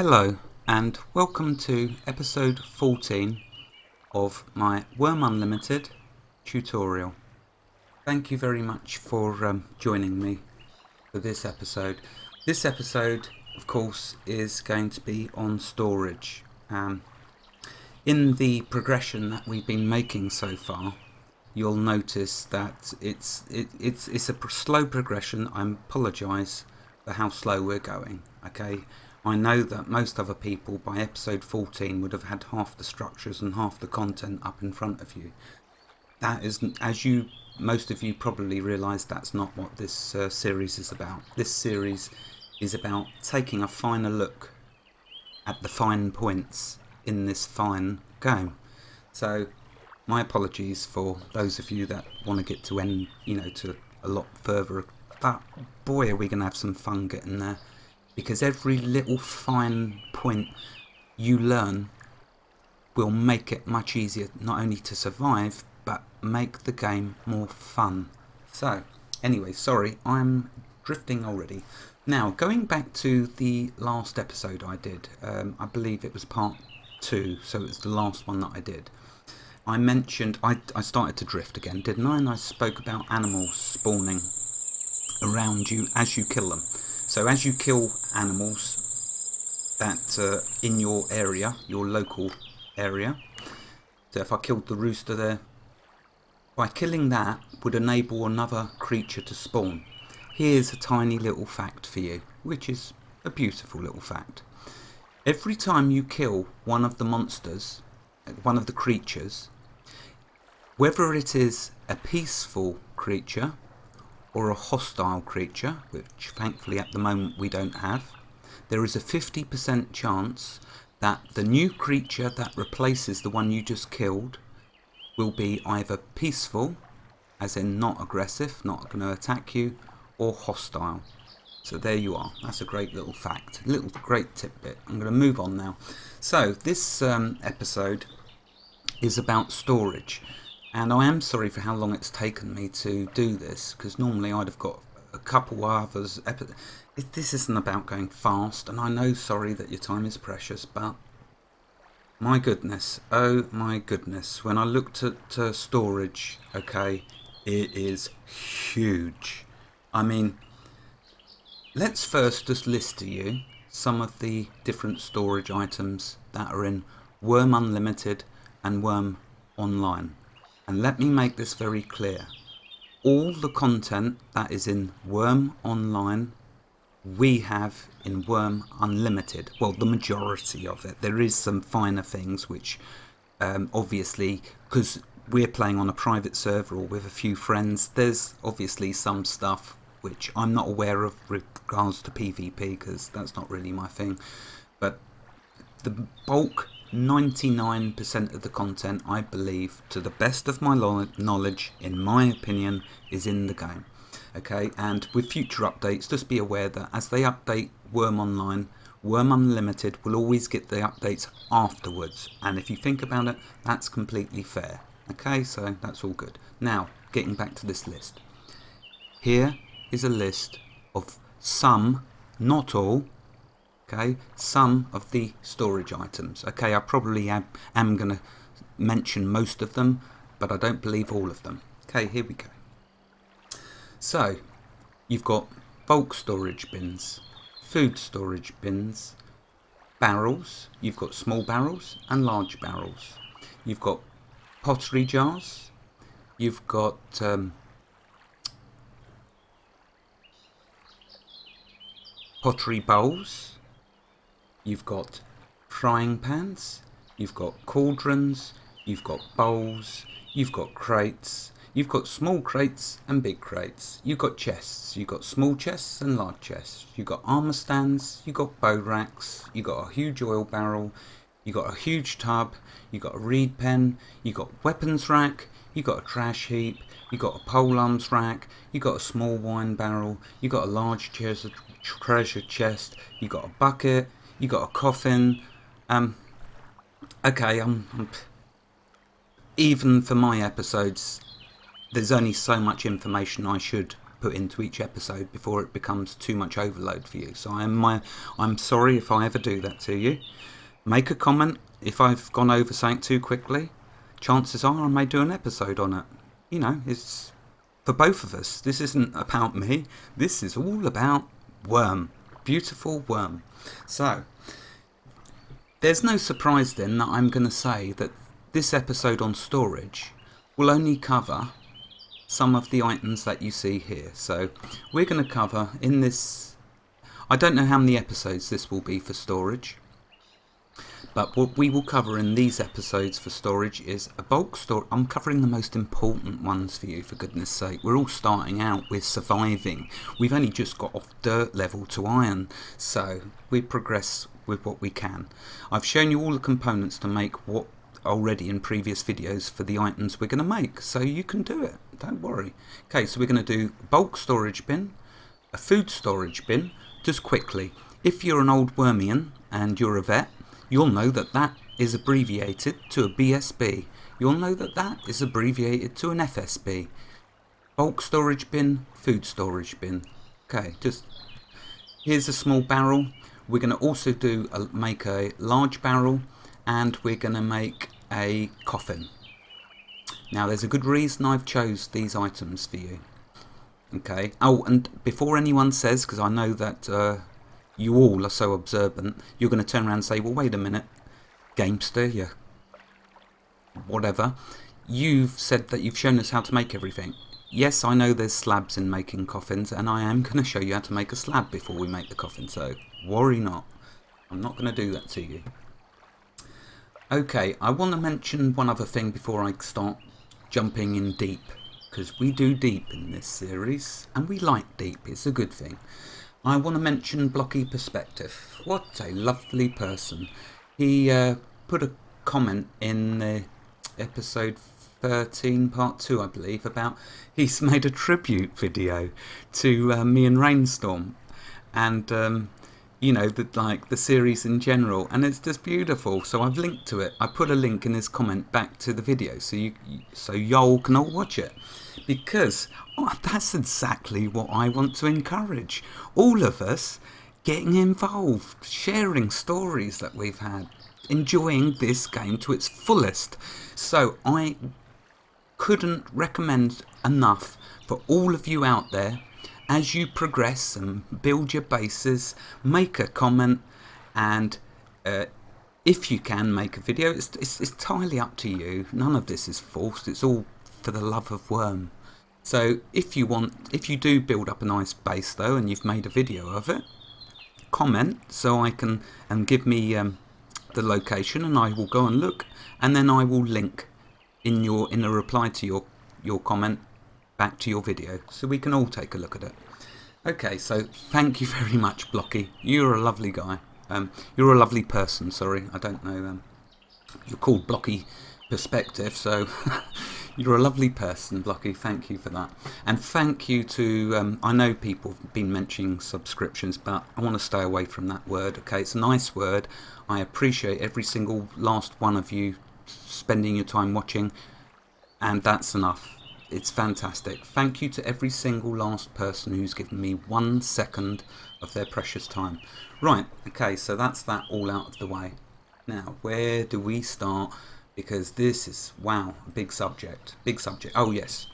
Hello and welcome to episode 14 of my Wurm Unlimited tutorial. Thank you very much for joining me for this episode. This episode, of course, is going to be on storage. In the progression that we've been making so far, you'll notice that it's a slow progression. I apologise for how slow we're going. Okay. I know that most other people by episode 14 would have had half the structures and half the content up in front of you. That is, most of you probably realise, that's not what this series is about. This series is about taking a finer look at the fine points in this fine game. So my apologies for those of you that want to get to to a lot further. But boy, are we going to have some fun getting there. Because every little fine point you learn will make it much easier not only to survive, but make the game more fun. So, anyway, sorry, I'm drifting already. Now, going back to the last episode I did, I believe it was part 2, so it's the last one that I did. I mentioned, I started to drift again, didn't I? And I spoke about animals spawning around you as you kill them. So as you kill animals that in your area, your local area, so if I killed the rooster there, by killing that would enable another creature to spawn. Here's a tiny little fact for you, which is a beautiful little fact. Every time you kill one of the monsters, one of the creatures, whether it is a peaceful creature or a hostile creature, which thankfully at the moment we don't have, there is a 50% chance that the new creature that replaces the one you just killed will be either peaceful, as in not aggressive, not going to attack you, or hostile. So there you are. That's a great little fact, great tidbit. I'm going to move on now. So this episode is about storage. And I am sorry for how long it's taken me to do this, because normally I'd have got a couple others. This isn't about going fast, and I know, sorry, that your time is precious, but my goodness, oh my goodness, when I looked at storage, okay, it is huge. I mean, let's first just list to you some of the different storage items that are in Wurm Unlimited and Wurm Online. And let me make this very clear. All the content that is in Wurm Online, we have in Wurm Unlimited. Well, the majority of it. There is some finer things which, obviously, because we're playing on a private server or with a few friends, there's obviously some stuff which I'm not aware of with regards to PvP, because that's not really my thing. But the bulk, 99% of the content, I believe, to the best of my knowledge, in my opinion, is in the game. Okay, and with future updates, just be aware that as they update Wurm Online, Wurm Unlimited will always get the updates afterwards. And if you think about it, that's completely fair. Okay, so that's all good. Now, getting back to this list. Here is a list of some, not all, okay, some of the storage items. Okay, I probably am going to mention most of them, but I don't believe all of them. Okay, here we go. So, you've got bulk storage bins, food storage bins, barrels. You've got small barrels and large barrels. You've got pottery jars. You've got pottery bowls. You've got frying pans, you've got cauldrons, you've got bowls, you've got crates, you've got small crates and big crates, you've got chests, you've got small chests and large chests, you've got armour stands, you've got bow racks, you've got a huge oil barrel, you've got a huge tub, you've got a reed pen, you've got weapons rack, you've got a trash heap, you've got a polearms rack, you've got a small wine barrel, you've got a large treasure chest, you've got a bucket, you got a coffin. Okay, even for my episodes, there's only so much information I should put into each episode before it becomes too much overload for you. So I'm sorry if I ever do that to you. Make a comment if I've gone over something too quickly. Chances are I may do an episode on it. You know, it's for both of us. This isn't about me. This is all about Wurm. Beautiful Wurm. So, there's no surprise then that I'm going to say that this episode on storage will only cover some of the items that you see here. So, we're going to cover in this... I don't know how many episodes this will be for storage. But what we will cover in these episodes for storage is a bulk store. I'm covering the most important ones for you, for goodness sake. We're all starting out, we're surviving. We've only just got off dirt level to iron, so we progress with what we can. I've shown you all the components to make what already in previous videos for the items we're going to make, so you can do it, don't worry. Okay, so we're going to do bulk storage bin, a food storage bin. Just quickly, if you're an old Wurmian and you're a vet, you'll know that that is abbreviated to a BSB. You'll know that that is abbreviated to an FSB. Bulk storage bin, food storage bin. Okay, just here's a small barrel. We're going to also make a large barrel, and we're going to make a coffin. Now there's a good reason I've chose these items for you. Okay. Oh, and before anyone says, because I know that you all are so observant, you're going to turn around and say, well, wait a minute, Gamester, you whatever. You've said that you've shown us how to make everything. Yes, I know there's slabs in making coffins, and I am going to show you how to make a slab before we make the coffin, so worry not. I'm not going to do that to you. Okay, I want to mention one other thing before I start jumping in deep, because we do deep in this series, and we like deep, it's a good thing. I want to mention Blocky Perspective. What a lovely person. He put a comment in the episode 13 part 2 I believe about he's made a tribute video to me and Rainstorm, and you know, the series in general, and it's just beautiful. So I've linked to it. I put a link in his comment back to the video so y'all can all watch it, because that's exactly what I want to encourage. All of us getting involved, sharing stories that we've had, enjoying this game to its fullest. So I couldn't recommend enough for all of you out there, as you progress and build your bases, make a comment, and if you can make a video. It's entirely up to you. None of this is forced. It's all for the love of Wurm. So if you do build up a nice base though, and you've made a video of it, comment so I can, and give me the location, and I will go and look, and then I will link in a reply to your comment back to your video, so we can all take a look at it. Okay, so thank you very much, Blocky. You're a lovely guy. You're a lovely person, sorry. I don't know. You're called Blocky Perspective, so you're a lovely person, Blocky. Thank you for that. And thank you to, I know people have been mentioning subscriptions, but I want to stay away from that word, okay? It's a nice word. I appreciate every single last one of you spending your time watching, and that's enough. It's fantastic. Thank you to every single last person who's given me 1 second of their precious time. Right, okay, so that's that all out of the way. Now, where do we start? Because this is, wow, a big subject. Big subject. Oh, yes.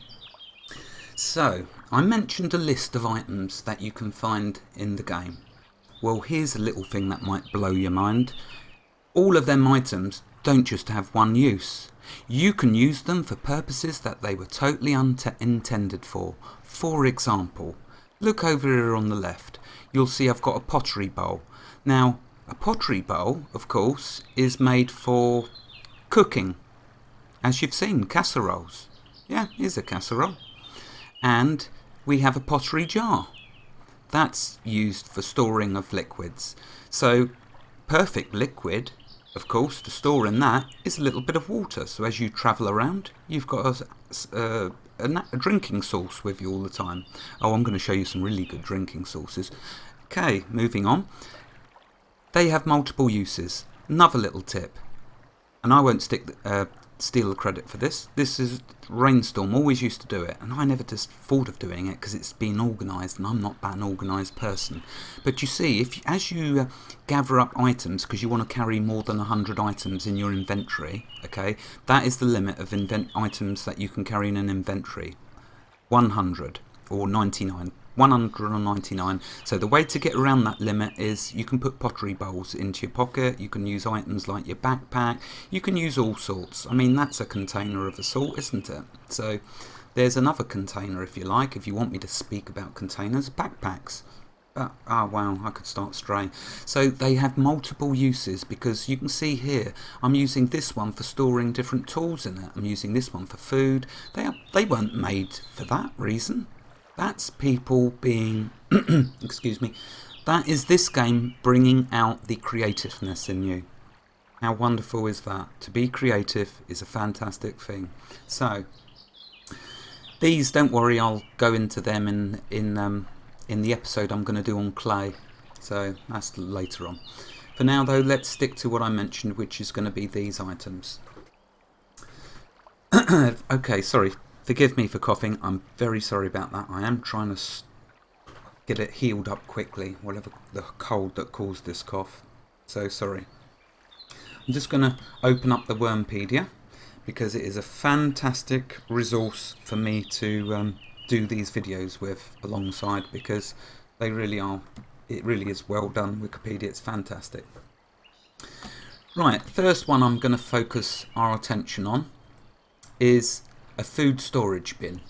So, I mentioned a list of items that you can find in the game. Well, here's a little thing that might blow your mind. All of them items don't just have one use. You can use them for purposes that they were totally intended for. For example, look over here on the left. You'll see I've got a pottery bowl. Now, a pottery bowl, of course, is made for cooking. As you've seen, casseroles. Yeah, here's a casserole. And we have a pottery jar. That's used for storing of liquids. So, perfect liquid, of course, to store in that is a little bit of water. So as you travel around, you've got a drinking source with you all the time. Oh, I'm going to show you some really good drinking sources. Okay, moving on. They have multiple uses. Another little tip, and I won't stick steal the credit for this. This is Rainstorm always used to do it, and I never just thought of doing it because it's been organised, and I'm not that an organised person. But you see, as you gather up items, because you want to carry more than 100 items in your inventory, okay, that is the limit of items that you can carry in an inventory. 100 or 99. 100 or 99. So the way to get around that limit is you can put pottery bowls into your pocket, you can use items like your backpack, you can use all sorts. I mean, that's a container of a sort, isn't it? So there's another container, if you like, if you want me to speak about containers, backpacks. But, oh wow, I could start straying. So they have multiple uses, because you can see here, I'm using this one for storing different tools in it. I'm using this one for food. They weren't made for that reason. That's people being, excuse me, that is this game bringing out the creativeness in you. How wonderful is that? To be creative is a fantastic thing. So, these, don't worry, I'll go into them in the episode I'm going to do on clay. So, that's later on. For now, though, let's stick to what I mentioned, which is going to be these items. Okay, sorry. Forgive me for coughing, I'm very sorry about that. I am trying to get it healed up quickly, whatever the cold that caused this cough. So sorry. I'm just going to open up the Wurmpedia, because it is a fantastic resource for me to do these videos with alongside, because they really are, it really is well done. Wikipedia, it's fantastic. Right, first one I'm going to focus our attention on is a food storage bin,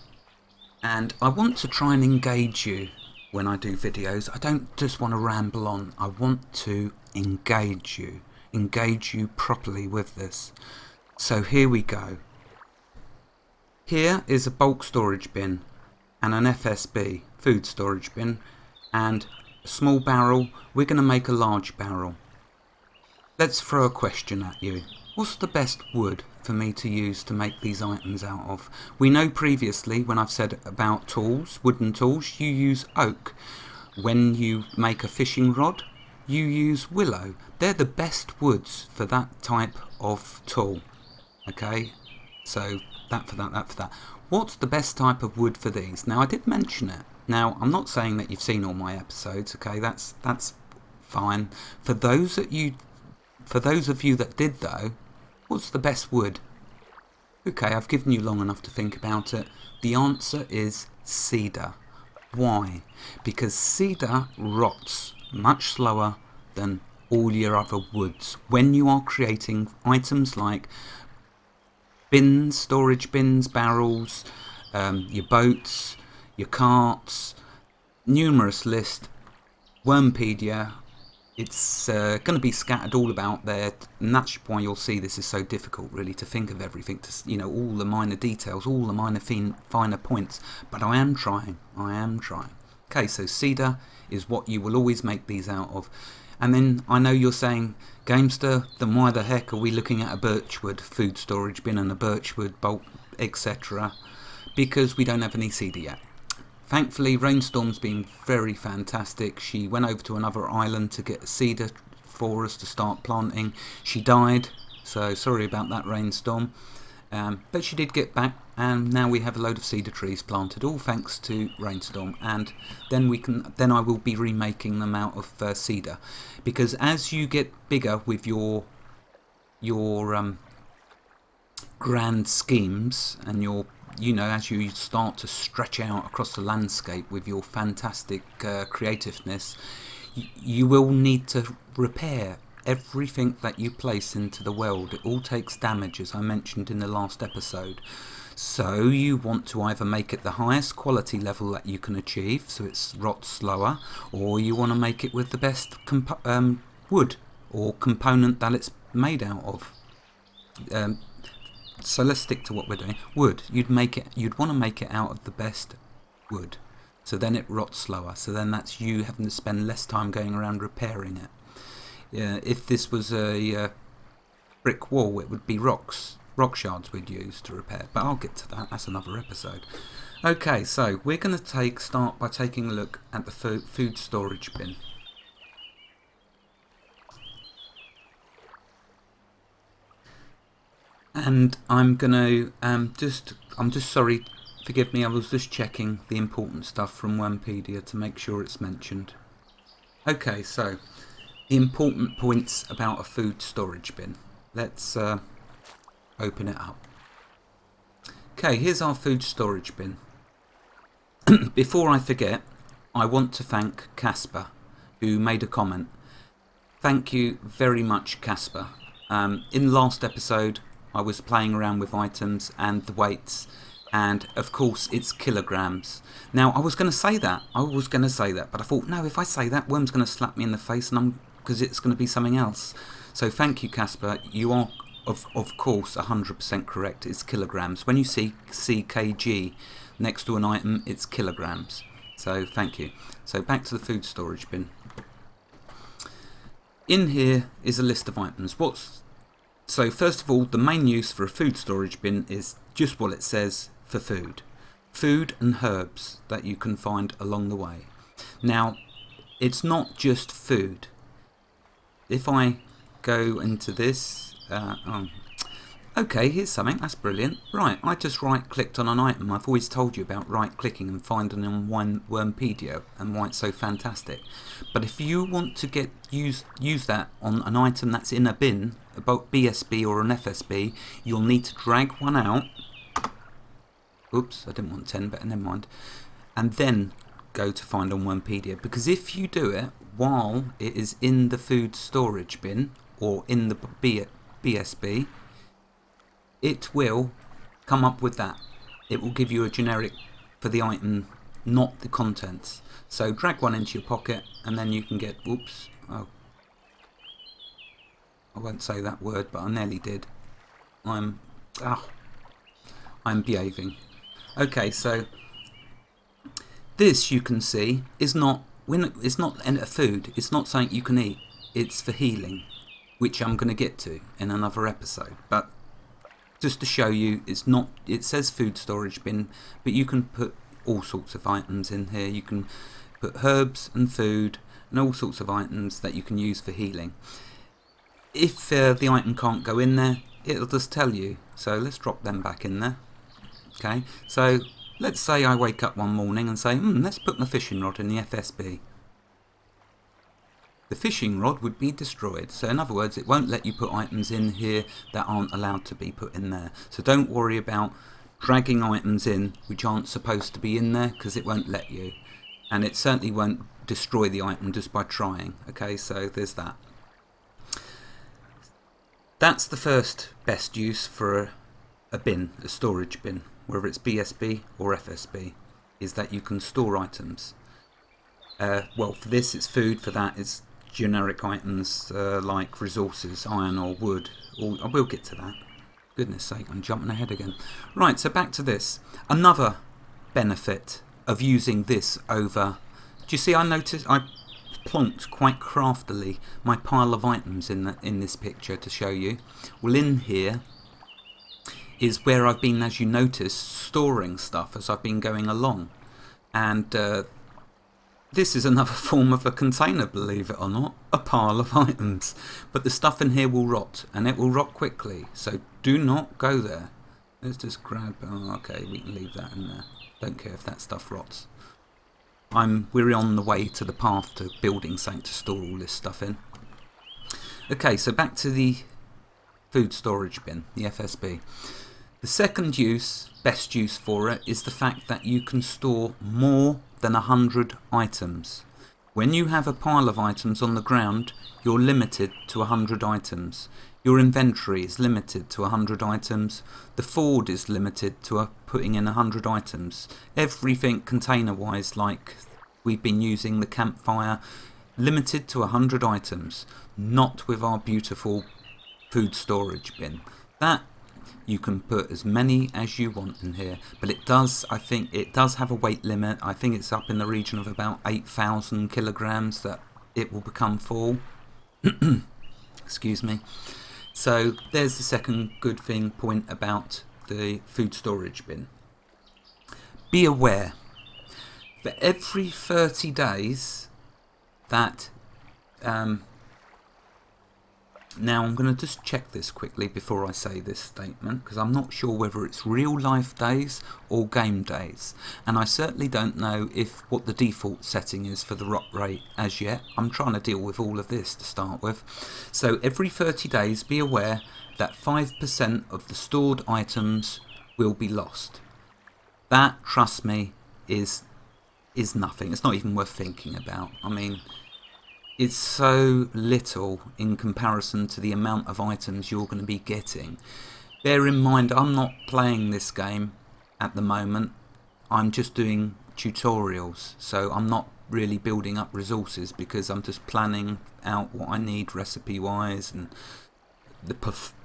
and I want to try and engage you when I do videos. I don't just want to ramble on, I want to engage you properly with this. So here we go. Here is a bulk storage bin and an FSB, food storage bin, and a small barrel. We're going to make a large barrel. Let's throw a question at you. What's the best wood for me to use to make these items out of? We know previously, when I've said about tools, wooden tools, you use oak. When you make a fishing rod, you use willow. They're the best woods for that type of tool. Okay, so that for that, that for that. What's the best type of wood for these? Now, I did mention it. Now, I'm not saying that you've seen all my episodes, okay, that's fine. For those of you that did, though, what's the best wood? Okay, I've given you long enough to think about it. The answer is cedar. Why? Because cedar rots much slower than all your other woods. When you are creating items like bins, storage bins, barrels, your boats, your carts, numerous list, Wurmpedia, it's going to be scattered all about there, and that's why you'll see this is so difficult, really, to think of everything, to, you know, all the minor details, all the minor finer points. But I am trying. Okay, so cedar is what you will always make these out of. And then I know you're saying, Gamester, then why the heck are we looking at a birchwood food storage bin and a birchwood bolt, etc.? Because we don't have any cedar yet. Thankfully, Rainstorm's been very fantastic. She went over to another island to get cedar for us to start planting. She died, so sorry about that, Rainstorm. But she did get back, and now we have a load of cedar trees planted, all thanks to Rainstorm. And then I will be remaking them out of cedar, because as you get bigger with your grand schemes and your, you know, as you start to stretch out across the landscape with your fantastic creativeness, you will need to repair everything that you place into the world. It all takes damage, as I mentioned in the last episode. So you want to either make it the highest quality level that you can achieve, so it rots slower, or you want to make it with the best wood or component that it's made out of. So let's stick to what we're doing. Wood, you'd want to make it out of the best wood, so then it rots slower. So then that's you having to spend less time going around repairing it. If this was a brick wall, it would be rock shards we'd use to repair. But I'll get to that. That's another episode. Okay, so we're going to start by taking a look at the food storage bin. And I'm gonna I'm just sorry, forgive me, I was just checking the important stuff from Wurmpedia to make sure it's mentioned. Okay, so the important points about a food storage bin. Let's open it up. Okay, here's our food storage bin. Before I forget, I want to thank Casper, who made a comment. Thank you very much, Casper. In the last episode, I was playing around with items and the weights, and of course it's kilograms. Now, I was going to say that, but I thought, no, if I say that, Wurm's going to slap me in the face, and because it's going to be something else. So thank you, Casper. You are, of course, 100% correct. It's kilograms. When you see kg next to an item, it's kilograms. So thank you. So back to the food storage bin. In here is a list of items. So first of all, the main use for a food storage bin is just what it says, for food. Food and herbs that you can find along the way. Now, it's not just food. If I go into this, okay, here's something, that's brilliant. Right, I just right-clicked on an item. I've always told you about right-clicking and finding on Wurmpedia and why it's so fantastic. But if you want to use that on an item that's in a bin, about BSB or an FSB, you'll need to drag one out. Oops, I didn't want 10, but never mind. And then go to find on Wurmpedia, because if you do it while it is in the food storage bin or in the BSB, it will come up with that. It will give you a generic for the item, not the contents. So drag one into your pocket and then you can get, oops, oh, I won't say that word, but I nearly did. I'm behaving. Okay, so this, you can see, it's not a food. It's not something you can eat. It's for healing, which I'm going to get to in another episode. But just to show you, it says food storage bin, but you can put all sorts of items in here. You can put herbs and food and all sorts of items that you can use for healing. If the item can't go in there, it'll just tell you. So let's drop them back in there. Okay, so let's say I wake up one morning and say, let's put my fishing rod in the FSB. The fishing rod would be destroyed. So in other words, it won't let you put items in here that aren't allowed to be put in there. So don't worry about dragging items in which aren't supposed to be in there, because it won't let you. And it certainly won't destroy the item just by trying. Okay, so there's that. That's the first best use for a bin, a storage bin, whether it's BSB or FSB, is that you can store items. Well, for this it's food, for that it's generic items like resources, iron or wood. I will get to that. Goodness sake, I'm jumping ahead again. Right, so back to this. Another benefit of using this over... Do you see, I noticed I plonked quite craftily my pile of items in this picture to show you. Well, in here is where I've been, as you notice, storing stuff as I've been going along. And this is another form of a container, believe it or not, a pile of items. But the stuff in here will rot, and it will rot quickly, so do not go there. Let's just grab, okay, we can leave that in there. Don't care if that stuff rots. We're on the way to the path to building something to store all this stuff in. Okay, so back to the food storage bin, the FSB. The second use, best use for it, is the fact that you can store more than 100 items. When you have a pile of items on the ground, you're limited to 100 items. Your inventory is limited to 100 items. The Ford is limited to putting in 100 items. Everything container-wise, like we've been using the campfire, limited to 100 items. Not with our beautiful food storage bin. That you can put as many as you want in here, but it does, I think it does have a weight limit. I think it's up in the region of about 8,000 kilograms that it will become full. Excuse me. So there's the second good point about the food storage bin. Be aware, for every 30 days that Now I'm going to just check this quickly before I say this statement, because I'm not sure whether it's real life days or game days, and I certainly don't know what the default setting is for the rot rate as yet. I'm trying to deal with all of this to start with. So every 30 days be aware that 5% of the stored items will be lost. That, trust me, is nothing. It's not even worth thinking about. I mean, it's so little in comparison to the amount of items you're going to be getting. Bear in mind, I'm not playing this game at the moment. I'm just doing tutorials, so I'm not really building up resources because I'm just planning out what I need recipe wise and the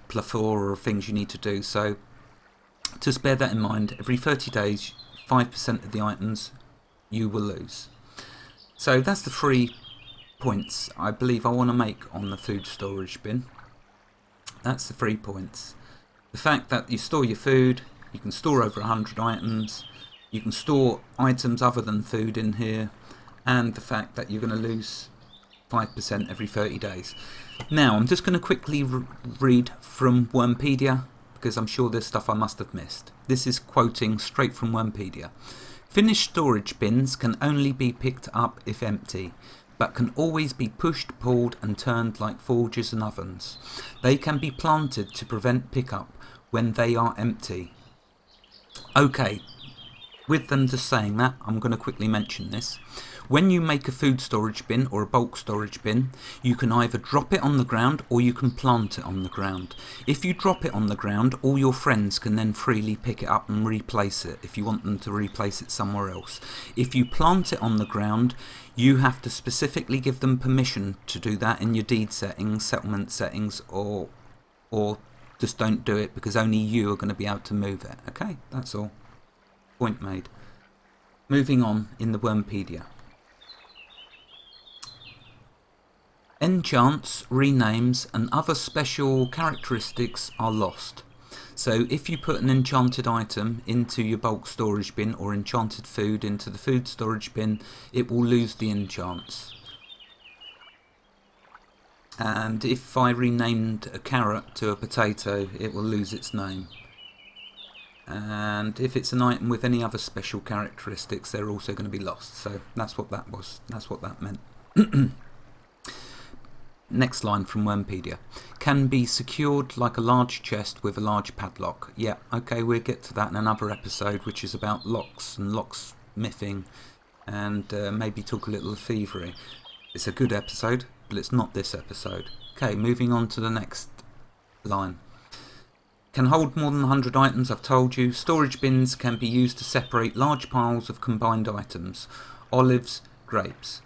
plethora of things you need to do. So just bear that in mind. Every 30 days 5% of the items you will lose. So that's the 3 points I believe I want to make on the food storage bin. That's the 3 points. The fact that you store your food, you can store over 100 items, you can store items other than food in here, and the fact that you're going to lose 5% every 30 days. Now I'm just going to quickly read from Wurmpedia, because I'm sure there's stuff I must have missed. This is quoting straight from Wurmpedia. Finished storage bins can only be picked up if empty, but can always be pushed, pulled and turned like forges and ovens. They can be planted to prevent pickup when they are empty. Okay, with them just saying that, I'm going to quickly mention this. When you make a food storage bin or a bulk storage bin, you can either drop it on the ground or you can plant it on the ground. If you drop it on the ground, all your friends can then freely pick it up and replace it if you want them to replace it somewhere else. If you plant it on the ground, you have to specifically give them permission to do that in your deed settings, settlement settings, or just don't do it because only you are going to be able to move it. Okay, that's all. Point made. Moving on in the Wurmpedia. Enchants, renames and other special characteristics are lost. So if you put an enchanted item into your bulk storage bin or enchanted food into the food storage bin, it will lose the enchants. And if I renamed a carrot to a potato, it will lose its name. And if it's an item with any other special characteristics, they're also going to be lost. So that's what that was. That's what that meant. Next line from Wurmpedia. Can be secured like a large chest with a large padlock. Yeah, okay, we'll get to that in another episode, which is about locks and locksmithing, and maybe talk a little of thievery. It's a good episode, but it's not this episode. Okay, moving on to the next line. Can hold more than 100 items, I've told you. Storage bins can be used to separate large piles of combined items. Olives, grapes.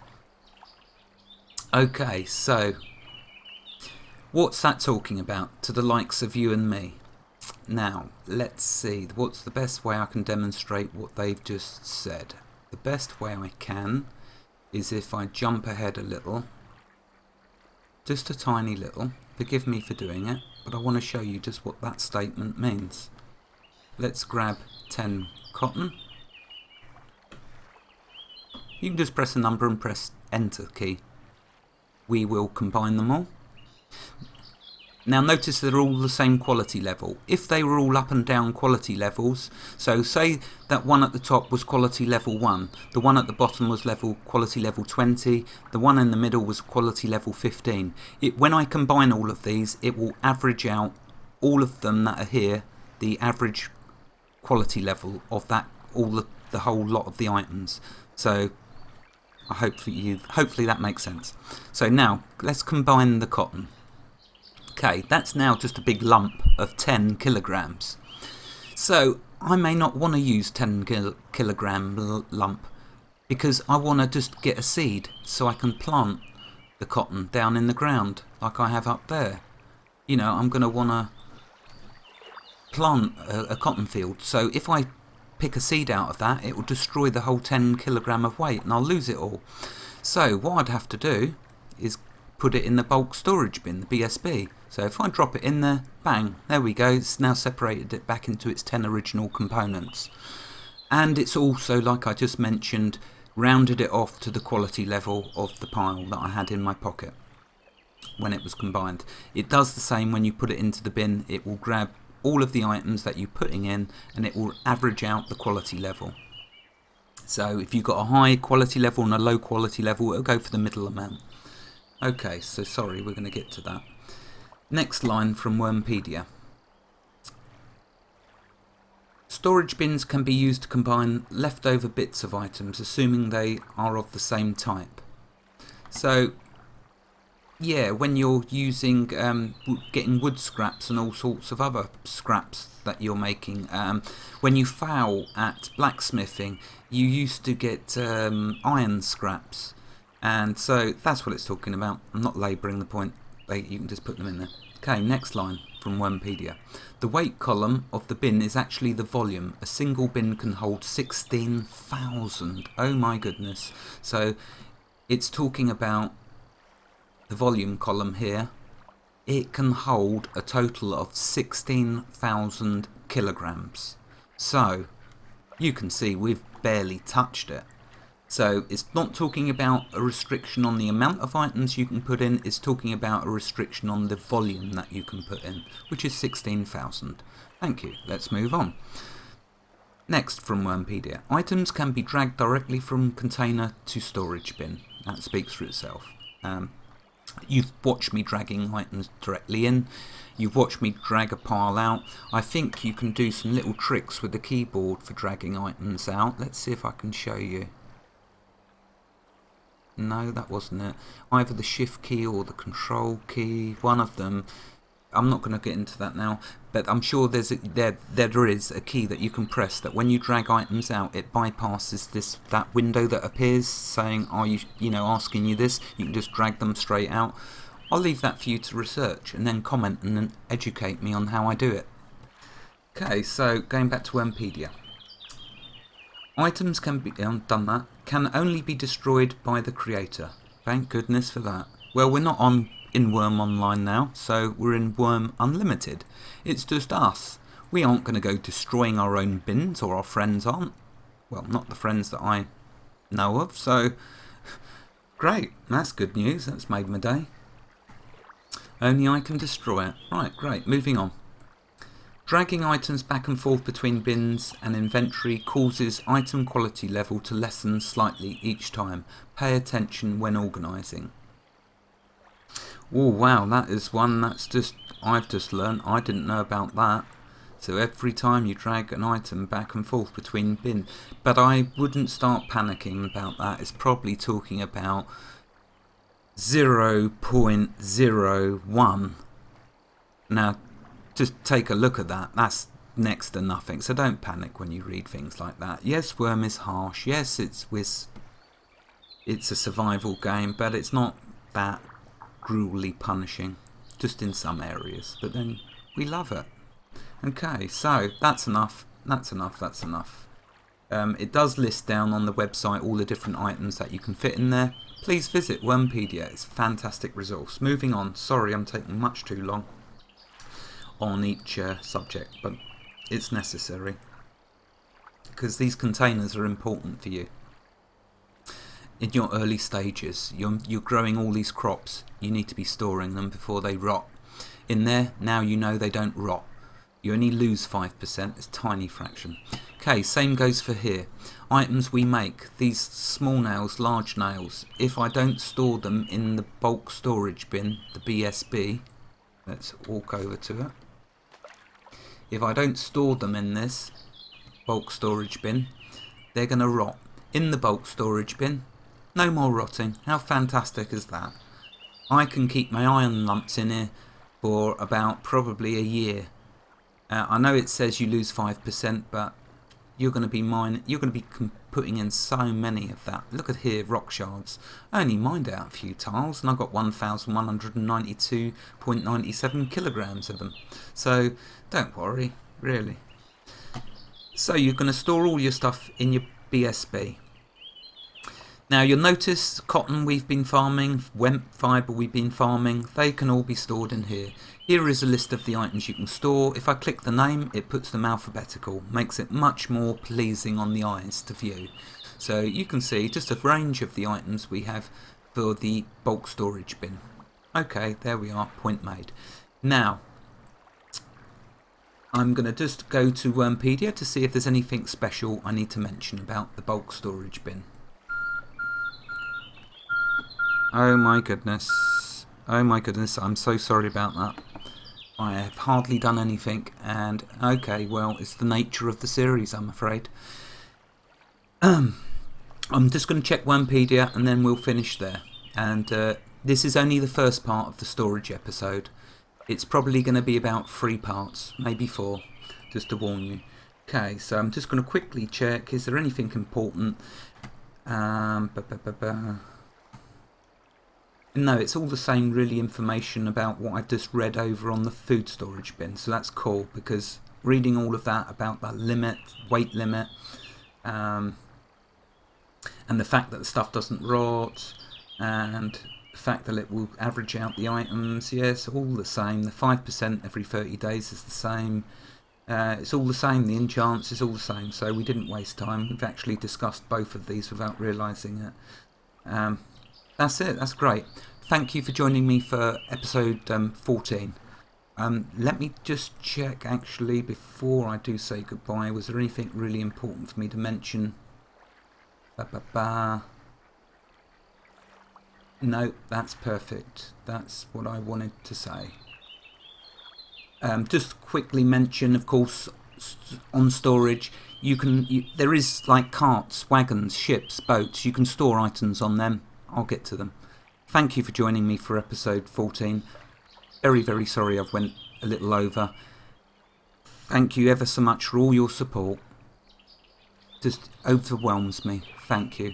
Okay, so what's that talking about to the likes of you and me? Now, let's see. What's the best way I can demonstrate what they've just said? The best way I can is if I jump ahead a little. Just a tiny little. Forgive me for doing it, but I want to show you just what that statement means. Let's grab 10 cotton. You can just press a number and press enter key. We will combine them all. Now notice they're all the same quality level. If they were all up and down quality levels, so say that one at the top was quality level 1, the one at the bottom was quality level 20, the one in the middle was quality level 15. When I combine all of these, it will average out all of them that are here, the average quality level of that, the whole lot of the items. So hopefully that makes sense. So now let's combine the cotton. Okay, that's now just a big lump of 10 kilograms. So I may not want to use 10 kilogram lump because I want to just get a seed so I can plant the cotton down in the ground like I have up there. You know, I'm going to want to plant a cotton field. So if I pick a seed out of that, it will destroy the whole 10 kilogram of weight and I'll lose it all. So what I'd have to do is put it in the bulk storage bin, the BSB. So if I drop it in there, bang, there we go. It's now separated it back into its 10 original components. And it's also, like I just mentioned, rounded it off to the quality level of the pile that I had in my pocket. when it was combined. It does the same when you put it into the bin. It will grab all of the items that you're putting in and it will average out the quality level. So if you've got a high quality level and a low quality level, it'll go for the middle amount. Okay, so sorry, we're going to get to that. Next line from Wurmpedia. Storage bins can be used to combine leftover bits of items, assuming they are of the same type. So, yeah, when you're using, getting wood scraps and all sorts of other scraps that you're making, when you foul at blacksmithing, you used to get iron scraps. And so that's what it's talking about. I'm not labouring the point. You can just put them in there. Okay, next line from Wurmpedia. The weight column of the bin is actually the volume. A single bin can hold 16,000. Oh my goodness. So it's talking about the volume column here. It can hold a total of 16,000 kilograms. So you can see we've barely touched it. So it's not talking about a restriction on the amount of items you can put in, it's talking about a restriction on the volume that you can put in, which is 16,000. Thank you. Let's move on. Next from Wurmpedia. Items can be dragged directly from container to storage bin. That speaks for itself. You've watched me dragging items directly in. You've watched me drag a pile out. I think you can do some little tricks with the keyboard for dragging items out. Let's see if I can show you. No, that wasn't it. Either the shift key or the control key, one of them. I'm not going to get into that now, but I'm sure there is a key that you can press that when you drag items out, it bypasses that window that appears saying, "Are you asking you this?" You can just drag them straight out. I'll leave that for you to research and then comment and then educate me on how I do it. Okay, so going back to Wurmpedia. Items can only be destroyed by the creator. Thank goodness for that. Well, we're not in Wurm Online now, so we're in Wurm Unlimited. It's just us. We aren't going to go destroying our own bins, or our friends aren't. Well, not the friends that I know of, so great. That's good news. That's made my day. Only I can destroy it. Right, great. Moving on. Dragging items back and forth between bins and inventory causes item quality level to lessen slightly each time. Pay attention when organising. Oh wow, that is one I've just learned. I didn't know about that. So every time you drag an item back and forth between bins. But I wouldn't start panicking about that. It's probably talking about 0.01. Now, just take a look at that. That's next to nothing. So don't panic when you read things like that. Yes, Wurm is harsh. Yes, it's a survival game, but it's not that cruelly punishing. Just in some areas. But then we love it. Okay, so that's enough. That's enough. That's enough. It does list down on the website all the different items that you can fit in there. Please visit Wurmpedia. It's a fantastic resource. Moving on. Sorry, I'm taking much too long on each subject, but it's necessary because these containers are important for you in your early stages. You're growing all these crops. You need to be storing them before they rot. In there, now you know they don't rot. You only lose 5%. It's a tiny fraction. Okay, same goes for here. Items we make, these small nails, large nails, if I don't store them in the bulk storage bin, the BSB, let's walk over to it. If I don't store them in this bulk storage bin, they're going to rot. In the bulk storage bin, no more rotting. How fantastic is that? I can keep my iron lumps in here for about probably a year. I know it says you lose 5%, but you're going to be putting in so many of that. Look at here, rock shards. I only mined out a few tiles and I got 1,192.97 kilograms of them. So don't worry, really. So you're going to store all your stuff in your BSB. Now you'll notice cotton we've been farming, hemp fibre we've been farming, they can all be stored in here. Here is a list of the items you can store. If I click the name, it puts them alphabetical, makes it much more pleasing on the eyes to view. So you can see just a range of the items we have for the bulk storage bin. Okay, there we are, point made. Now, I'm going to just go to Wurmpedia to see if there's anything special I need to mention about the bulk storage bin. Oh my goodness. Oh my goodness, I'm so sorry about that. I have hardly done anything, and okay, well, it's the nature of the series, I'm afraid. I'm just going to check Wurmpedia and then we'll finish there. And this is only the first part of the storage episode. It's probably going to be about 3 parts, maybe 4, just to warn you. Okay, so I'm just going to quickly check, is there anything important? No, it's all the same really information about what I've just read over on the food storage bin, so that's cool, because reading all of that about that limit, weight limit, and the fact that the stuff doesn't rot, and the fact that it will average out the items, yes, all the same. The 5% every 30 days is the same. It's all the same. The enchants is all the same. So we didn't waste time. We've actually discussed both of these without realising it. That's it. That's great. Thank you for joining me for episode 14. Let me just check actually before I do say goodbye. Was there anything really important for me to mention? No, that's perfect. That's what I wanted to say. Just quickly mention, of course, on storage, there is like carts, wagons, ships, boats. You can store items on them. I'll get to them. Thank you for joining me for episode 14. Very, very sorry I've went a little over. Thank you ever so much for all your support. Just overwhelms me. Thank you.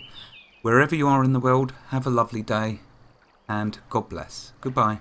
Wherever you are in the world, have a lovely day, and God bless. Goodbye.